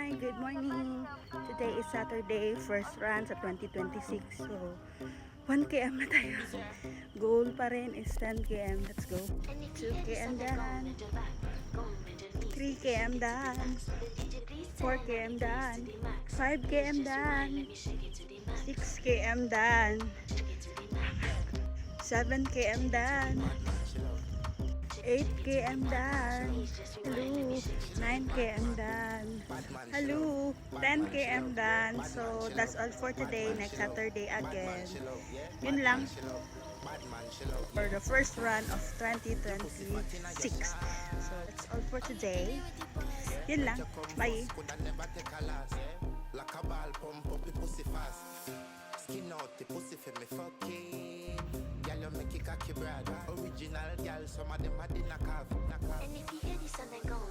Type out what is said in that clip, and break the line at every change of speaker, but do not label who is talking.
Hi, good morning. Today is Saturday, first run sa 2026. So, 1 km na tayo. Goal pa rin is 10 km. Let's go. 2 km done. 3 km done. 4 km done. 5 km done. 6 km done. 7 km done. 8 km done. Hello. 9 km done. Hello. 10 km done. So that's all for today. Next Saturday again. Yun lang for the first run of 2026. So that's all for today. Yun lang. Bye.
Skin out the pussy for me fucking. Girl, you make it cocky, brother. Original girl, some of them are in a cover.
And if you hear this and then go